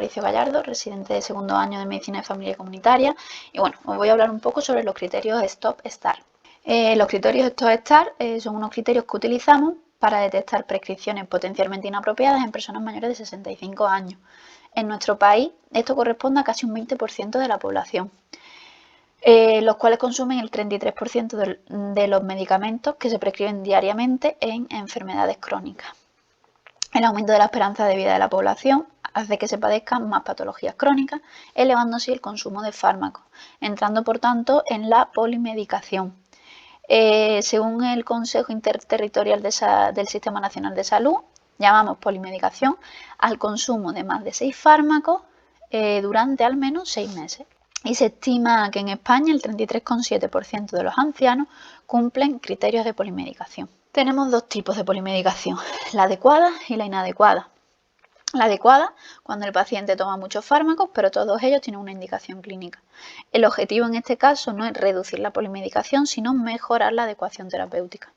Aparicio Gallardo, residente de segundo año de Medicina de Familia y Comunitaria. Y bueno, os voy a hablar un poco sobre los criterios STOP-START. Los criterios STOP-START son unos criterios que utilizamos para detectar prescripciones potencialmente inapropiadas en personas mayores de 65 años. En nuestro país esto corresponde a casi un 20% de la población, los cuales consumen el 33% de los medicamentos que se prescriben diariamente en enfermedades crónicas. El aumento de la esperanza de vida de la población hace que se padezcan más patologías crónicas, elevando así el consumo de fármacos, entrando por tanto en la polimedicación. Según el Consejo Interterritorial del Sistema Nacional de Salud, llamamos polimedicación al consumo de más de 6 fármacos durante al menos 6 meses. Y se estima que en España el 33,7% de los ancianos cumplen criterios de polimedicación. Tenemos dos tipos de polimedicación, la adecuada y la inadecuada. La adecuada, cuando el paciente toma muchos fármacos, pero todos ellos tienen una indicación clínica. El objetivo en este caso no es reducir la polimedicación, sino mejorar la adecuación terapéutica.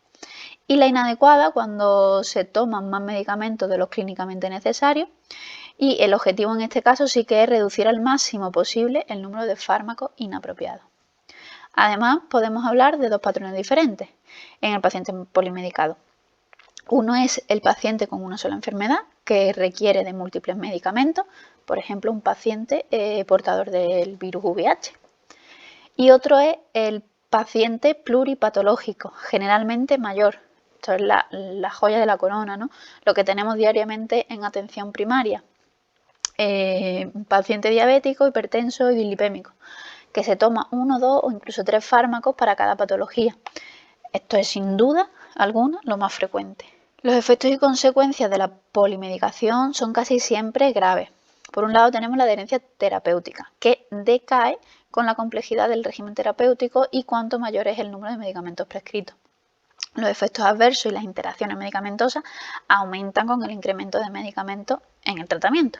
Y la inadecuada, cuando se toman más medicamentos de los clínicamente necesarios, y el objetivo en este caso sí que es reducir al máximo posible el número de fármacos inapropiados. Además, podemos hablar de dos patrones diferentes en el paciente polimedicado. Uno es el paciente con una sola enfermedad que requiere de múltiples medicamentos, por ejemplo, un paciente portador del virus VIH. Y otro es el paciente pluripatológico, generalmente mayor. Esto es la joya de la corona, ¿no? Lo que tenemos diariamente en atención primaria. Paciente diabético, hipertenso y dislipémico, que se toma 1, 2 o incluso 3 fármacos para cada patología. Esto es sin duda alguna lo más frecuente. Los efectos y consecuencias de la polimedicación son casi siempre graves. Por un lado tenemos la adherencia terapéutica, que decae con la complejidad del régimen terapéutico y cuanto mayor es el número de medicamentos prescritos. Los efectos adversos y las interacciones medicamentosas aumentan con el incremento de medicamentos en el tratamiento,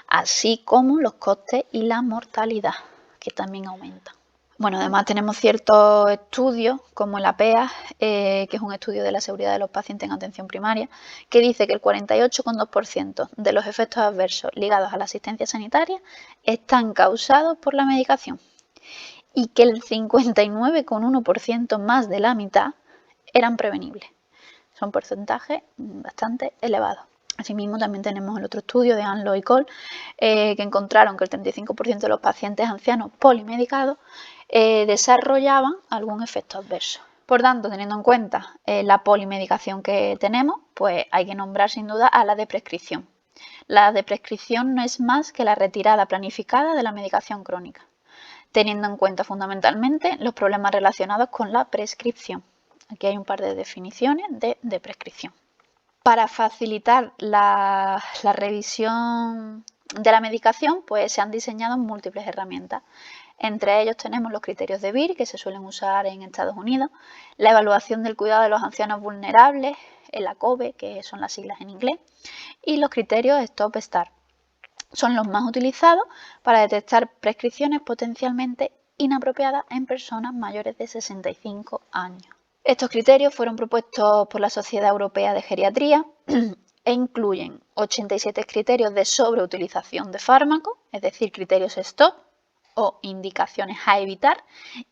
así como los costes y la mortalidad, que también aumentan. Bueno, además tenemos ciertos estudios, como el APEA, que es un estudio de la seguridad de los pacientes en atención primaria, que dice que el 48,2% de los efectos adversos ligados a la asistencia sanitaria están causados por la medicación y que el 59,1% más de la mitad eran prevenibles. Son porcentajes bastante elevados. Asimismo, también tenemos el otro estudio de Anlo y Cole, que encontraron que el 35% de los pacientes ancianos polimedicados desarrollaban algún efecto adverso. Por tanto, teniendo en cuenta la polimedicación que tenemos, pues hay que nombrar sin duda a la de prescripción. La de prescripción no es más que la retirada planificada de la medicación crónica, teniendo en cuenta fundamentalmente los problemas relacionados con la prescripción. Aquí hay un par de definiciones de prescripción. Para facilitar la revisión de la medicación, pues se han diseñado múltiples herramientas. Entre ellos tenemos los criterios de VIR, que se suelen usar en Estados Unidos, la evaluación del cuidado de los ancianos vulnerables, el ACOBE, que son las siglas en inglés, y los criterios STOP-START. Son los más utilizados para detectar prescripciones potencialmente inapropiadas en personas mayores de 65 años. Estos criterios fueron propuestos por la Sociedad Europea de Geriatría e incluyen 87 criterios de sobreutilización de fármacos, es decir, criterios STOP o indicaciones a evitar,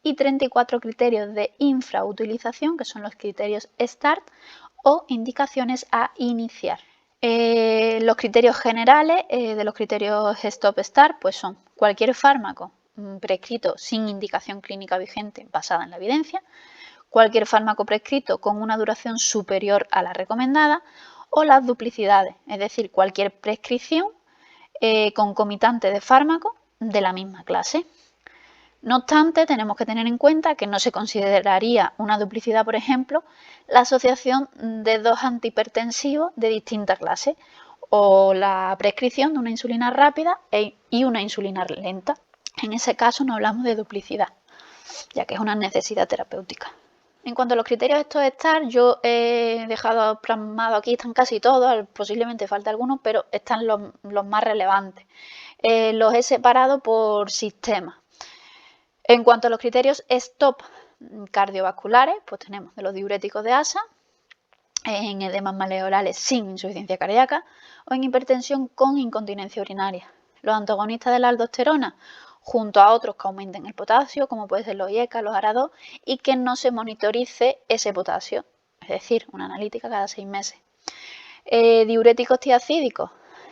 y 34 criterios de infrautilización, que son los criterios START o indicaciones a iniciar. Los criterios generales de los criterios STOP-START pues son cualquier fármaco prescrito sin indicación clínica vigente basada en la evidencia, cualquier fármaco prescrito con una duración superior a la recomendada o las duplicidades, es decir, cualquier prescripción concomitante de fármacos de la misma clase. No obstante, tenemos que tener en cuenta que no se consideraría una duplicidad, por ejemplo, la asociación de dos antihipertensivos de distinta clase o la prescripción de una insulina rápida y una insulina lenta. En ese caso no hablamos de duplicidad, ya que es una necesidad terapéutica. En cuanto a los criterios STOP-START, yo he dejado plasmado aquí, están casi todos, posiblemente falta algunos, pero están los más relevantes. Los he separado por sistema. En cuanto a los criterios STOP cardiovasculares, pues tenemos de los diuréticos de asa, en edemas maleolales sin insuficiencia cardíaca o en hipertensión con incontinencia urinaria. Los antagonistas de la aldosterona, junto a otros que aumenten el potasio, como pueden ser los IECA, los ARA2, y que no se monitorice ese potasio, es decir, una analítica cada 6 meses. Diuréticos tiacídicos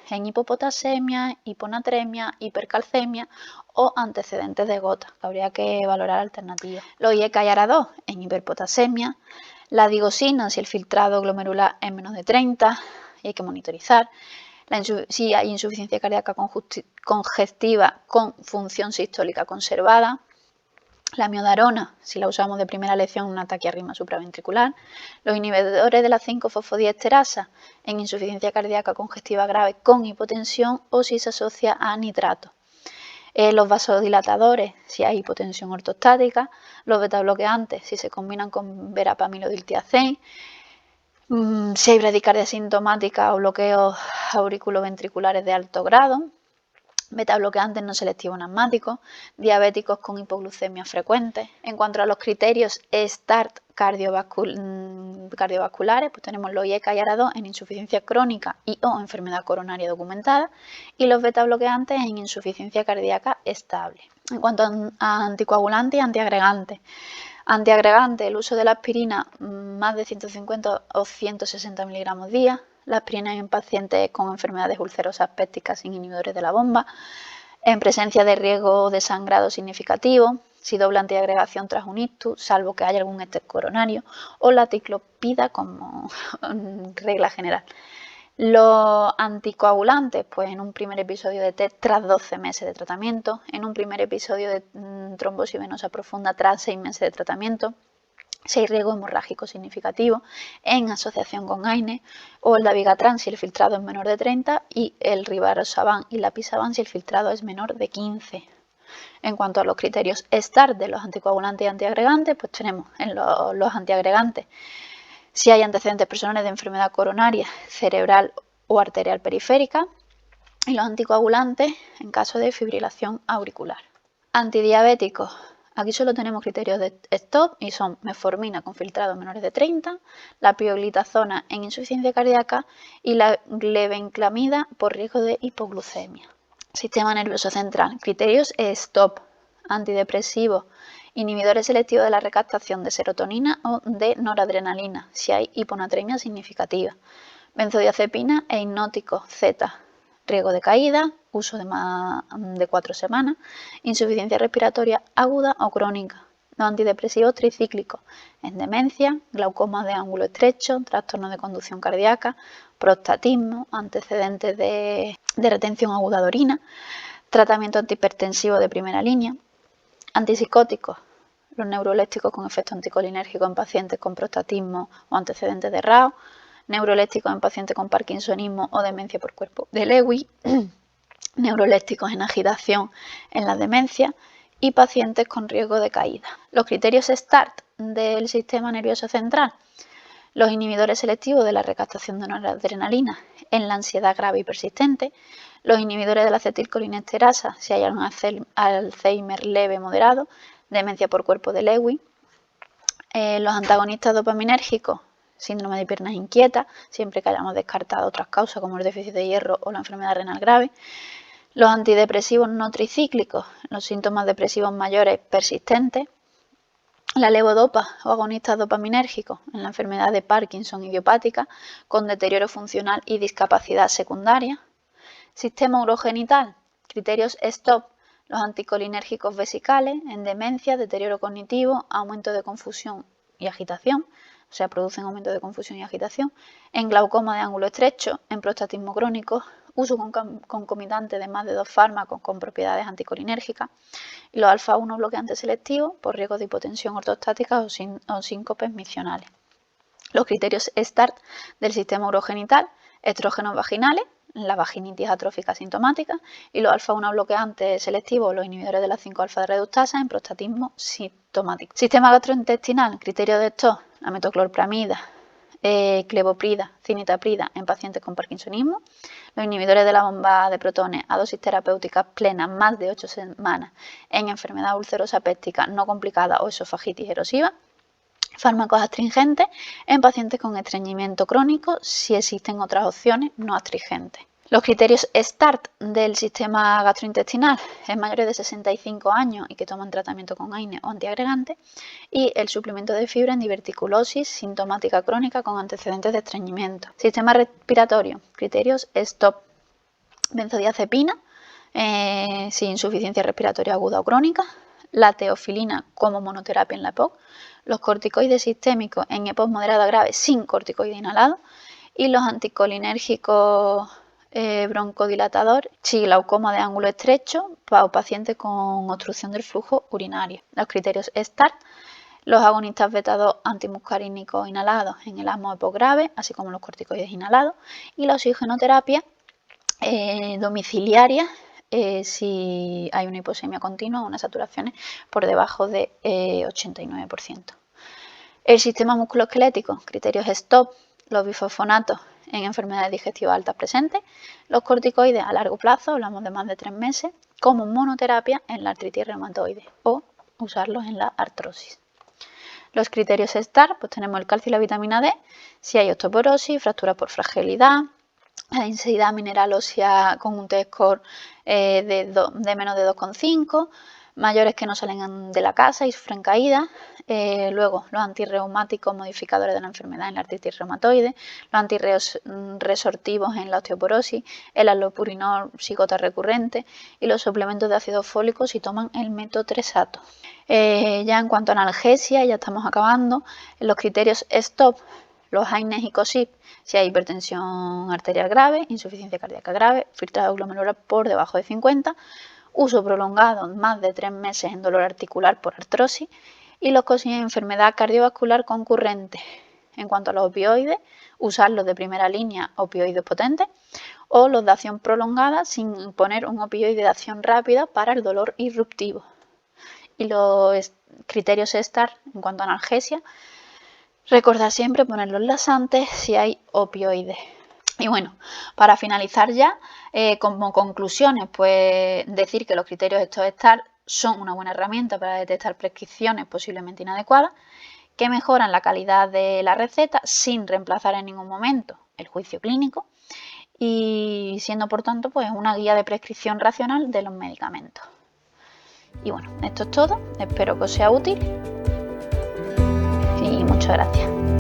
en hipopotasemia, hiponatremia, hipercalcemia o antecedentes de gota, que habría que valorar alternativas. Los IECA y ARA2 en hiperpotasemia, la digosina si el filtrado glomerular es menos de 30 y hay que monitorizar. Si hay insuficiencia cardíaca congestiva con función sistólica conservada. La miodarona, si la usamos de primera elección en una taquiarritmia supraventricular. Los inhibidores de la 5-fosfodiesterasa en insuficiencia cardíaca congestiva grave con hipotensión o si se asocia a nitrato. Los vasodilatadores, si hay hipotensión ortostática. Los betabloqueantes, si se combinan con verapamilodiltiazem. Si hay bradicardia sintomática o bloqueos auriculoventriculares de alto grado. Betabloqueantes no selectivos asmáticos, diabéticos con hipoglucemia frecuente. En cuanto a los criterios START cardiovasculares, pues tenemos los IECA y ARA2 en insuficiencia crónica y o enfermedad coronaria documentada y los betabloqueantes en insuficiencia cardíaca estable. En cuanto a anticoagulantes y antiagregantes, el uso de la aspirina más de 150 o 160 miligramos día. La aspirina en pacientes con enfermedades ulcerosas pépticas sin inhibidores de la bomba, en presencia de riesgo de sangrado significativo, si doble antiagregación tras un ictus, salvo que haya algún estrés coronario, o la ticlopida como regla general. Los anticoagulantes, pues en un primer episodio de TED tras 12 meses de tratamiento, en un primer episodio de trombosis venosa profunda tras 6 meses de tratamiento, si hay riesgo hemorrágico significativo, en asociación con AINE, o el dabigatran si el filtrado es menor de 30 y el rivaroxaban y la pisaban si el filtrado es menor de 15. En cuanto a los criterios START de los anticoagulantes y antiagregantes, pues tenemos en los antiagregantes si hay antecedentes personales de enfermedad coronaria, cerebral o arterial periférica, y los anticoagulantes en caso de fibrilación auricular. Antidiabéticos. Aquí solo tenemos criterios de STOP y son metformina con filtrados menores de 30, la pioglitazona en insuficiencia cardíaca y la glibenclamida por riesgo de hipoglucemia. Sistema nervioso central. Criterios STOP. Antidepresivos. Inhibidores selectivos de la recaptación de serotonina o de noradrenalina si hay hiponatremia significativa. Benzodiazepina e hipnóticos Z. Riesgo de caída, uso de más de 4 semanas, insuficiencia respiratoria aguda o crónica. Los antidepresivos tricíclicos en demencia, glaucoma de ángulo estrecho, trastorno de conducción cardíaca, prostatismo, antecedentes de retención aguda de orina, tratamiento antihipertensivo de primera línea, antipsicóticos, los neurolépticos con efecto anticolinérgico en pacientes con prostatismo o antecedentes de RAO, neurolépticos en pacientes con parkinsonismo o demencia por cuerpo de Lewy, neurolépticos en agitación en la demencia y pacientes con riesgo de caída. Los criterios START del sistema nervioso central. Los inhibidores selectivos de la recaptación de noradrenalina en la ansiedad grave y persistente. Los inhibidores de la acetilcolinesterasa si hay un Alzheimer leve moderado, demencia por cuerpo de Lewy. Los antagonistas dopaminérgicos, síndrome de piernas inquietas, siempre que hayamos descartado otras causas como el déficit de hierro o la enfermedad renal grave. Los antidepresivos no tricíclicos, los síntomas depresivos mayores persistentes. La levodopa o agonistas dopaminérgicos en la enfermedad de Parkinson idiopática con deterioro funcional y discapacidad secundaria. Sistema urogenital, criterios STOP, los anticolinérgicos vesicales en demencia, deterioro cognitivo, aumento de confusión y agitación, o sea, producen aumento de confusión y agitación, en glaucoma de ángulo estrecho, en prostatismo crónico, uso concomitante de más de 2 fármacos con propiedades anticolinérgicas, y los alfa-1 bloqueantes selectivos por riesgo de hipotensión ortostática o síncopes misionales. Los criterios START del sistema urogenital, estrógenos vaginales, la vaginitis atrófica sintomática, y los alfa-1 bloqueantes selectivos, los inhibidores de la 5-alfa reductasa en prostatismo sintomático. Sistema gastrointestinal, criterio de estos, la metoclopramida, clevoprida, cinitaprida en pacientes con parkinsonismo, los inhibidores de la bomba de protones a dosis terapéuticas plenas más de 8 semanas en enfermedad ulcerosa péptica no complicada o esofagitis erosiva, fármacos astringentes en pacientes con estreñimiento crónico si existen otras opciones no astringentes. Los criterios START del sistema gastrointestinal en mayores de 65 años y que toman tratamiento con AINE o antiagregante, y el suplemento de fibra en diverticulosis sintomática crónica con antecedentes de estreñimiento. Sistema respiratorio, criterios STOP, benzodiazepina, sin insuficiencia respiratoria aguda o crónica, la teofilina como monoterapia en la EPOC, los corticoides sistémicos en EPOC moderada grave sin corticoide inhalado y los anticolinérgicos broncodilatador, si glaucoma de ángulo estrecho para pacientes con obstrucción del flujo urinario. Los criterios START, los agonistas beta-2 antimuscarínicos inhalados en el asma EPOC grave, así como los corticoides inhalados, y la oxigenoterapia domiciliaria si hay una hiposemia continua o unas saturaciones por debajo de 89%. El sistema musculoesquelético, criterios STOP, los bifosfonatos en enfermedades digestivas altas presentes, los corticoides a largo plazo, hablamos de más de 3 meses, como monoterapia en la artritis reumatoide o usarlos en la artrosis. Los criterios STAR, pues tenemos el calcio y la vitamina D, si hay osteoporosis, fractura por fragilidad, la densidad mineral ósea con un T-score de menos de 2,5, mayores que no salen de la casa y sufren caídas, luego los antirreumáticos modificadores de la enfermedad en la artritis reumatoide, los antirresortivos en la osteoporosis, el allopurinol psicota recurrente y los suplementos de ácido fólico si toman el metotrexato. Ya en cuanto a analgesia, ya estamos acabando, los criterios STOP, los AINES y COSIP, si hay hipertensión arterial grave, insuficiencia cardíaca grave, filtrado glomerular por debajo de 50, uso prolongado más de 3 meses en dolor articular por artrosis, y los COSIP en enfermedad cardiovascular concurrente. En cuanto a los opioides, usarlos de primera línea, opioides potentes, o los de acción prolongada sin poner un opioide de acción rápida para el dolor irruptivo. Y los criterios STAR en cuanto a analgesia, recordar siempre poner los laxantes si hay opioides. Y bueno, para finalizar ya, como conclusiones, pues decir que los criterios STAR son una buena herramienta para detectar prescripciones posiblemente inadecuadas, que mejoran la calidad de la receta sin reemplazar en ningún momento el juicio clínico y siendo por tanto pues una guía de prescripción racional de los medicamentos. Y bueno, esto es todo, espero que os sea útil y muchas gracias.